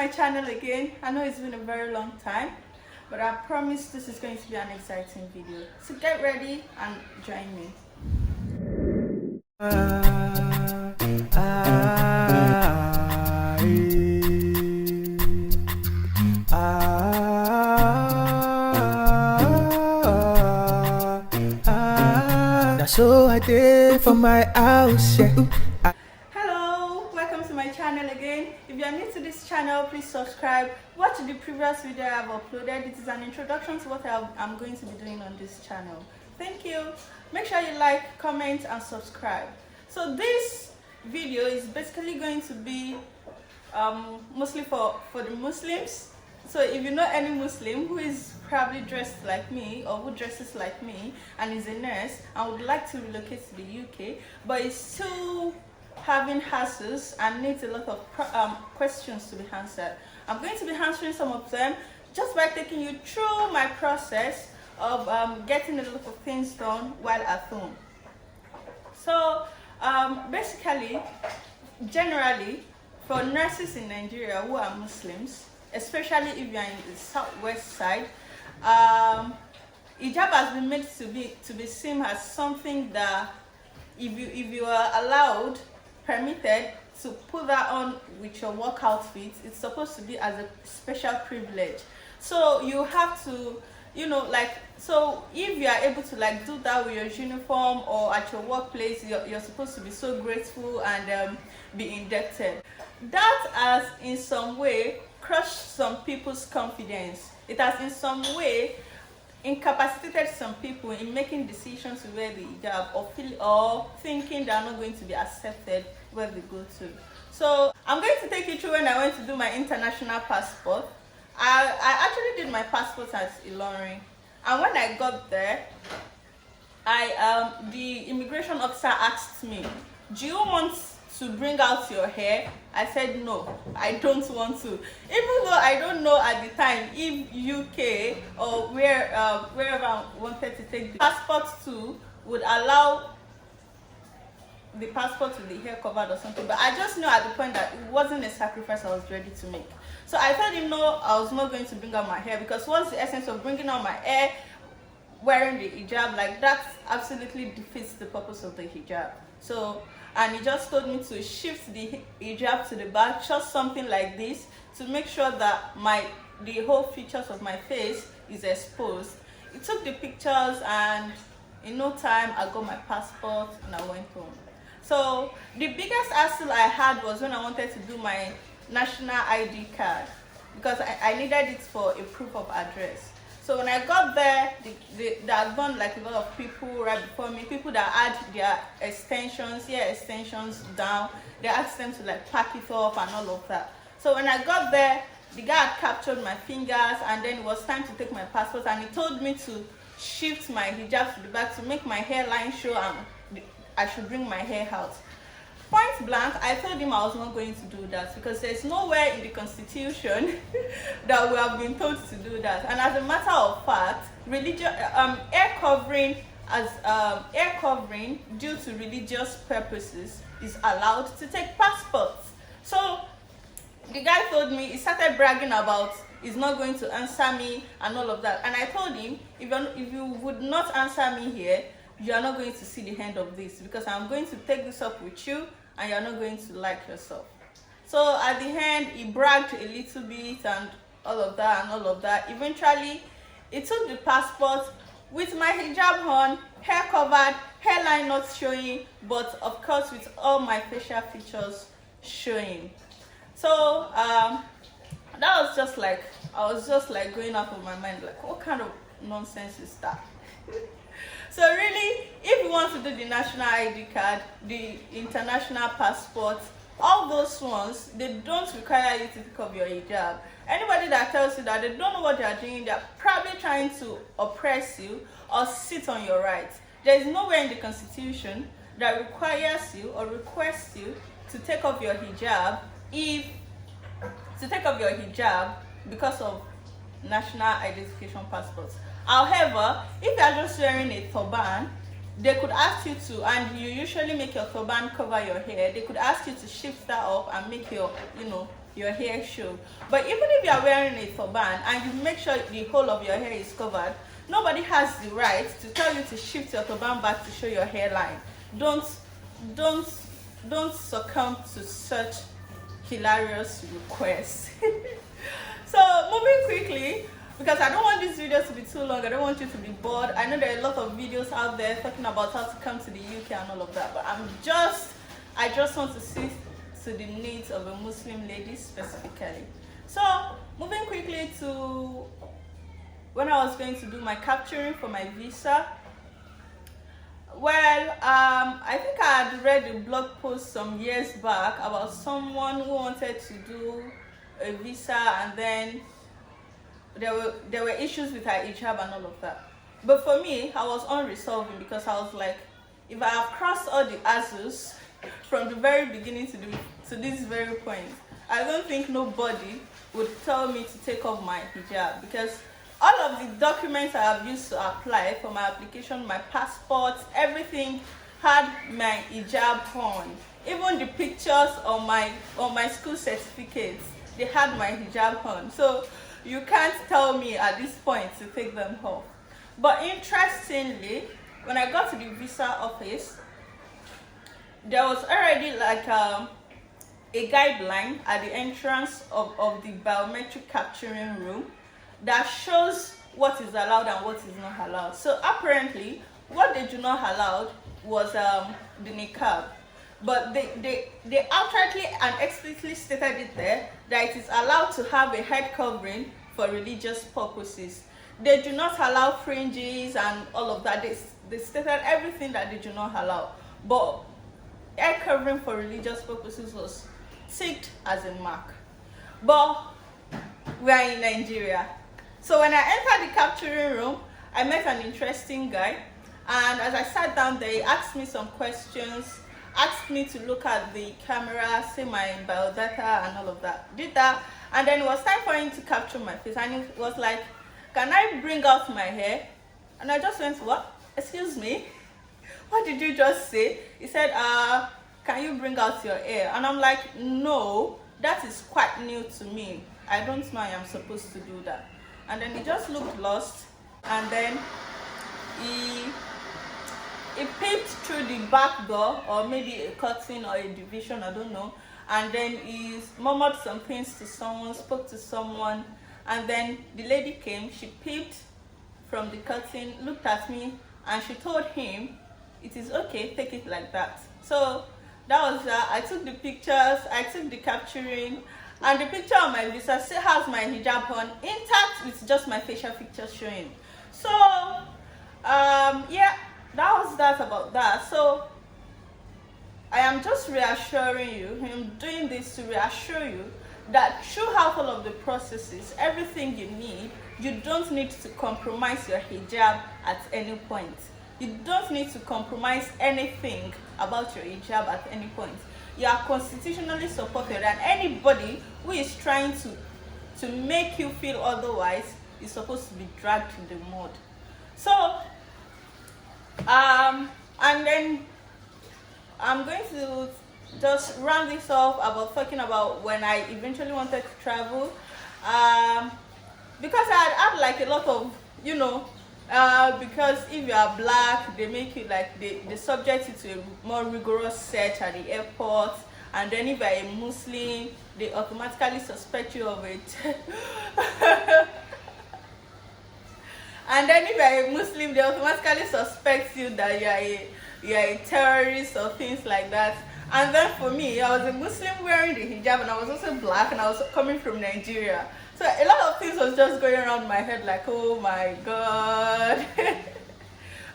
my channel again. I know it's been a very long time, but I promise this is going to be an exciting video. So get ready and join me. So I did for my house, yeah. Hello, welcome to my channel again. If you are new to this channel, please subscribe. Watch the previous video I have uploaded. It is an introduction to what I'm going to be doing on this channel. Thank you. Make sure you like, comment and subscribe. So this video is basically going to be mostly for the Muslims. So if you know any Muslim who is probably dressed like me or who dresses like me and is a nurse and would like to relocate to the UK but is still having hassles and needs a lot of questions to be answered, I'm going to be answering some of them just by taking you through my process of getting a lot of things done while at home. So basically, generally, for nurses in Nigeria who are Muslims, especially if you are in the southwest side, hijab has been made to be seen as something that if you are allowed, permitted to put that on with your work outfit, it's supposed to be as a special privilege. So you have to, so if you are able to do that with your uniform or at your workplace, you're supposed to be so grateful and be indebted. That has in some way crushed some people's confidence. It has in some way incapacitated some people in making decisions to wear the hijab or thinking they are not going to be accepted where they go to. So I'm going to take you through when I went to do my international passport. I actually did my passport at Ilorin, and when I got there, the immigration officer asked me, "Do you want to bring out your hair?" I said no, I don't want to. Even though I don't know at the time if UK or wherever I wanted to take the passport to would allow the passport with the hair covered or something, but I just knew at the point that it wasn't a sacrifice I was ready to make. So I told him no, I was not going to bring out my hair, because what's the essence of bringing out my hair wearing the hijab? That absolutely defeats the purpose of the hijab. So, and he just told me to shift the hijab to the back, just something like this, to make sure that the whole features of my face is exposed. He took the pictures, and in no time I got my passport and I went home. So the biggest hassle I had was when I wanted to do my national ID card, because I needed it for a proof of address. So when I got there, there had gone a lot of people right before me, people that had their extensions down. They asked them to pack it off and all of that. So when I got there, the guy had captured my fingers, and then it was time to take my passport, and he told me to shift my hijab to the back to make my hairline show, and I should bring my hair out. Point blank, I told him I was not going to do that, because there's nowhere in the constitution that we have been told to do that. And as a matter of fact, hair covering due to religious purposes is allowed to take passports. So the guy told me, he started bragging about he's not going to answer me and all of that. And I told him, if you would not answer me here, you are not going to see the end of this, because I'm going to take this up with you and you're not going to like yourself. So at the end, he bragged a little bit and all of that. Eventually, he took the passport with my hijab on, hair covered, hairline not showing, but of course with all my facial features showing. So that was just I was just going out of my mind, what kind of nonsense is that? So really, if you want to do the national ID card, the international passport, all those ones, they don't require you to take off your hijab. Anybody that tells you that they don't know what they are doing, they're probably trying to oppress you or sit on your rights. There is nowhere in the constitution that requires you or requests you to take off your hijab because of national identification passports. However, if you are just wearing a turban, they could ask you to, and you usually make your turban cover your hair, they could ask you to shift that up and make your, your hair show. But even if you are wearing a turban and you make sure the whole of your hair is covered, nobody has the right to tell you to shift your turban back to show your hairline. Don't succumb to such hilarious requests. So moving quickly, because I don't want this video to be too long, I don't want you to be bored. I know there are a lot of videos out there talking about how to come to the UK and all of that, but I just want to see to the needs of a Muslim lady specifically. So moving quickly to when I was going to do my capturing for my visa. Well, I think I had read a blog post some years back about someone who wanted to do a visa, and then there were issues with her hijab and all of that. But for me, I was unresolving, because I was like, if I have crossed all the hassles from the very beginning to this very point, I don't think nobody would tell me to take off my hijab, because all of the documents I have used to apply for my application, my passport, everything had my hijab on. Even the pictures on my school certificates, they had my hijab on. So you can't tell me at this point to take them off. But interestingly, when I got to the visa office, there was already like a guideline at the entrance of the biometric capturing room that shows what is allowed and what is not allowed. So apparently, what they do not allow was the niqab. But they outrightly and explicitly stated it there that it is allowed to have a head covering for religious purposes. They do not allow fringes and all of that. They stated everything that they do not allow. But head covering for religious purposes was ticked as a mark. But we are in Nigeria. So when I entered the capturing room, I met an interesting guy. And as I sat down there, he asked me some questions, asked me to look at the camera, see my biodata and all of that. Did that, and then it was time for him to capture my face, and he was like, can I bring out my hair? And I just went, what? Excuse me? What did you just say? He said, can you bring out your hair? And I'm like, no, that is quite new to me. I don't know I am supposed to do that. And then he just looked lost, and then he peeped through the back door, or maybe a curtain or a division, I don't know, and then he murmured some things to someone, spoke to someone, and then the lady came, she peeped from the curtain, looked at me, and she told him, it is okay, take it like that. So that was that. I took the pictures, I took the capturing, and the picture on my visa still has my hijab on, intact with just my facial features showing. So yeah, that was that about that. So I am just reassuring you, I'm doing this to reassure you that throughout all of the processes, everything you need, you don't need to compromise your hijab at any point. You don't need to compromise anything about your hijab at any point. You are constitutionally supported, and anybody who is trying to make you feel otherwise is supposed to be dragged in the mud. So and then I'm going to just round this off about talking about when I eventually wanted to travel, because I had like a lot of, because if you are black, they make you like they subject you to a more rigorous search at the airport, and then if you are a Muslim, they automatically suspect you of it. And then if you are a Muslim, they automatically suspect you that you are a terrorist or things like that. And then for me, I was a Muslim wearing the hijab, and I was also black, and I was coming from Nigeria. So a lot of things was just going around my head like, oh my God.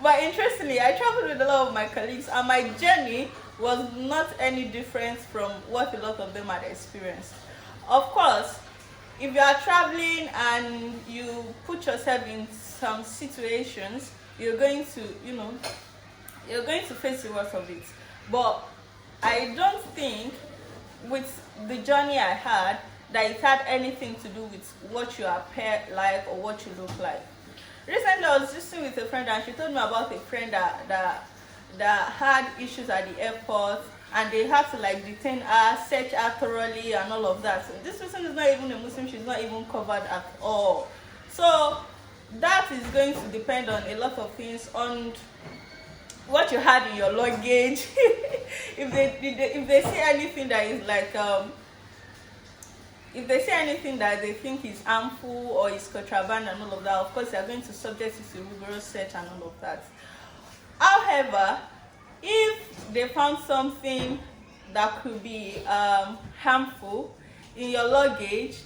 But interestingly, I traveled with a lot of my colleagues, and my journey was not any different from what a lot of them had experienced. Of course, if you are traveling and you put yourself in some situations, you're going to face the worst of it. But I don't think with the journey I had that it had anything to do with what you appear like or what you look like. Recently, I was just with a friend, and she told me about a friend that had issues at the airport, and they had to like detain her, search her thoroughly, and all of that. So this person is not even a Muslim; she's not even covered at all. So that is going to depend on a lot of things, on what you had in your luggage. if they see anything that is like if they see anything that they think is harmful or is contraband and all of that, of course they are going to subject it to rigorous search and all of that. However, if they found something that could be harmful in your luggage,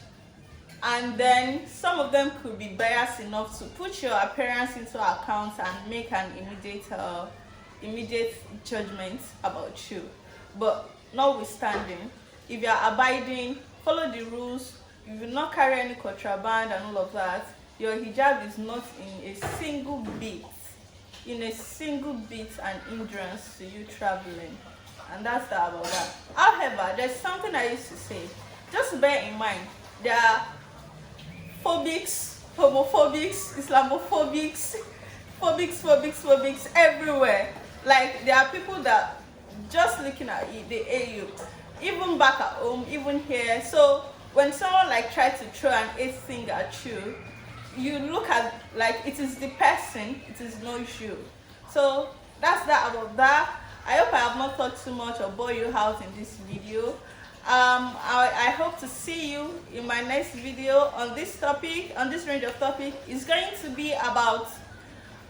and then some of them could be biased enough to put your appearance into account and make an immediate judgment about you. But notwithstanding, if you are abiding, follow the rules, you will not carry any contraband and all of that, your hijab is not in a single bit an hindrance to you traveling. And that's about that. However, there's something I used to say. Just bear in mind, there are phobics, homophobics, Islamophobics everywhere. Like, there are people that just looking at you, they hate you. Even back at home, even here. So when someone like tries to throw an hate thing at you, you look at like it is the person, it is not you. So that's that about that. I hope I have not talked too much or bore you out in this video. I hope to see you in my next video on this topic, on this range of topic. It's going to be about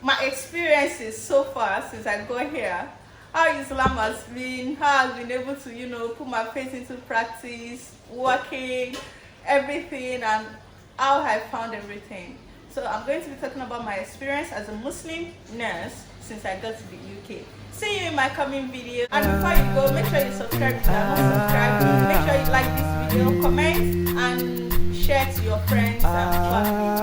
my experiences so far since I got here, how Islam has been, how I've been able to, put my faith into practice, working, everything, and how I found everything. So I'm going to be talking about my experience as a Muslim nurse since I got to the UK. See you in my coming video. And before you go, make sure you subscribe if you are not subscribed. Make sure you like this video, comment, and share to your friends and family.